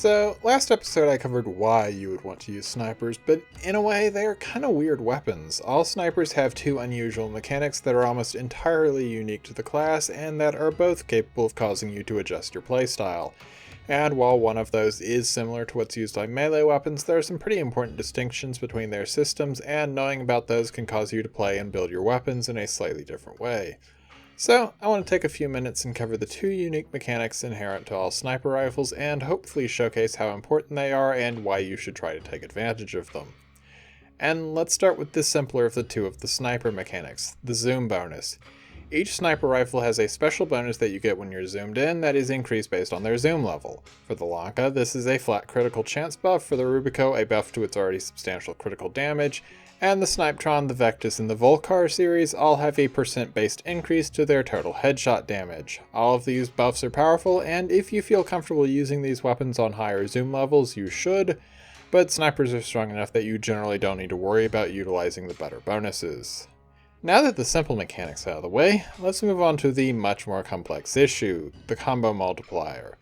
So, last episode I covered why you would want to use snipers, but in a way they are kind of weird weapons. All snipers have two unusual mechanics that are almost entirely unique to the class and that are both capable of causing you to adjust your playstyle. And while one of those is similar to what's used on melee weapons, there are some pretty important distinctions between their systems, and knowing about those can cause you to play and build your weapons in a slightly different way. So, I want to take a few minutes and cover the two unique mechanics inherent to all sniper rifles and hopefully showcase how important they are and why you should try to take advantage of them. And let's start with the simpler of the two of the sniper mechanics, the zoom bonus. Each sniper rifle has a special bonus that you get when you're zoomed in that is increased based on their zoom level. For the Lanka, this is a flat critical chance buff, for the Rubico a buff to its already substantial critical damage, and the Snipetron, the Vectis, and the Volcar series all have a % based increase to their total headshot damage. All of these buffs are powerful, and if you feel comfortable using these weapons on higher zoom levels, you should, but snipers are strong enough that you generally don't need to worry about utilizing the better bonuses. Now that the simple mechanics are out of the way, let's move on to the much more complex issue, the combo multiplier.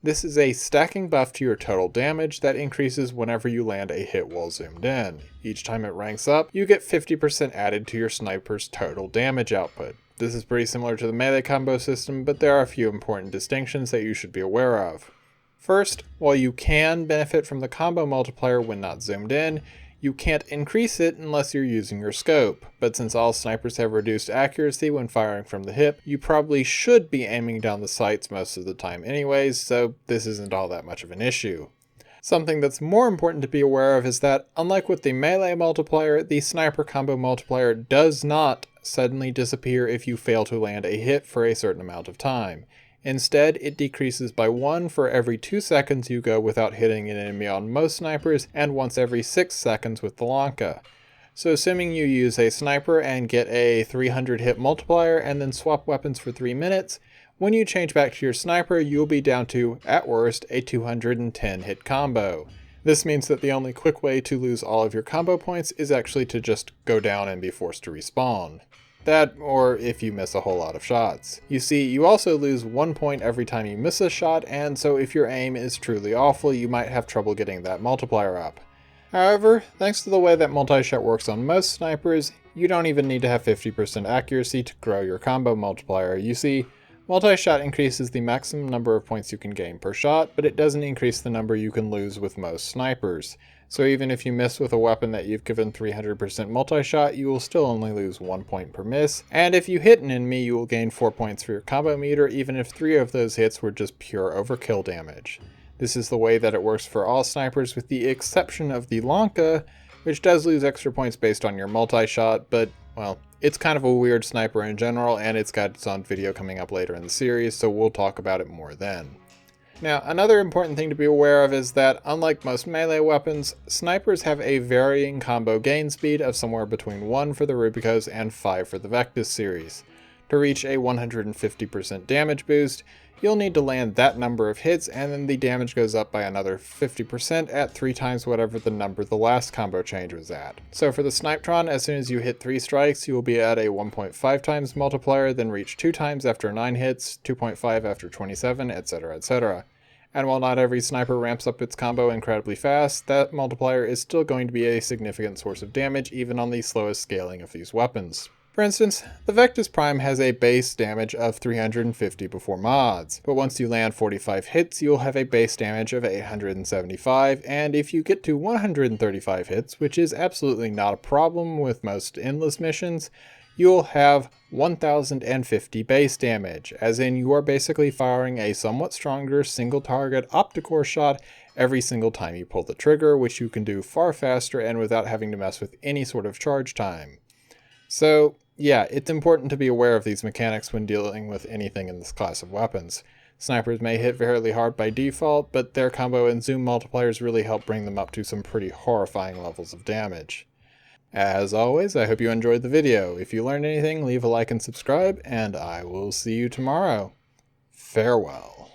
This is a stacking buff to your total damage that increases whenever you land a hit while zoomed in. Each time it ranks up, you get 50% added to your sniper's total damage output. This is pretty similar to the melee combo system, but there are a few important distinctions that you should be aware of. First, while you can benefit from the combo multiplier when not zoomed in, you can't increase it unless you're using your scope, but since all snipers have reduced accuracy when firing from the hip, you probably should be aiming down the sights most of the time anyways, so this isn't all that much of an issue. Something that's more important to be aware of is that, unlike with the melee multiplier, the sniper combo multiplier does not suddenly disappear if you fail to land a hit for a certain amount of time. Instead, it decreases by 1 for every 2 seconds you go without hitting an enemy on most snipers, and once every 6 seconds with the Lanka. So assuming you use a sniper and get a 300 hit multiplier and then swap weapons for 3 minutes, when you change back to your sniper you'll be down to, at worst, a 210 hit combo. This means that the only quick way to lose all of your combo points is actually to just go down and be forced to respawn. That, or if you miss a whole lot of shots. You see, you also lose 1 point every time you miss a shot, and so if your aim is truly awful, you might have trouble getting that multiplier up. However, thanks to the way that multi-shot works on most snipers, you don't even need to have 50% accuracy to grow your combo multiplier. You see, multi-shot increases the maximum number of points you can gain per shot, but it doesn't increase the number you can lose with most snipers. So even if you miss with a weapon that you've given 300% multi-shot, you will still only lose 1 point per miss, and if you hit an enemy you will gain 4 points for your combo meter even if 3 of those hits were just pure overkill damage. This is the way that it works for all snipers with the exception of the Lanka, which does lose extra points based on your multi-shot, but, well, it's kind of a weird sniper in general and it's got its own video coming up later in the series, so we'll talk about it more then. Now, another important thing to be aware of is that, unlike most melee weapons, snipers have a varying combo gain speed of somewhere between 1 for the Rubicos and 5 for the Vectis series. To reach a 150% damage boost, you'll need to land that number of hits, and then the damage goes up by another 50% at 3 times whatever the number the last combo change was at. So for the Snipetron, as soon as you hit 3 strikes, you will be at a 1.5 times multiplier, then reach 2 times after 9 hits, 2.5 after 27, etc, etc. And while not every sniper ramps up its combo incredibly fast, that multiplier is still going to be a significant source of damage even on the slowest scaling of these weapons. For instance, the Vectis Prime has a base damage of 350 before mods, but once you land 45 hits you'll have a base damage of 875, and if you get to 135 hits, which is absolutely not a problem with most endless missions, you'll have 1050 base damage, as in you are basically firing a somewhat stronger single target opticore shot every single time you pull the trigger, which you can do far faster and without having to mess with any sort of charge time. So yeah, it's important to be aware of these mechanics when dealing with anything in this class of weapons. Snipers may hit fairly hard by default, but their combo and zoom multipliers really help bring them up to some pretty horrifying levels of damage. As always, I hope you enjoyed the video. If you learned anything, leave a like and subscribe, and I will see you tomorrow. Farewell.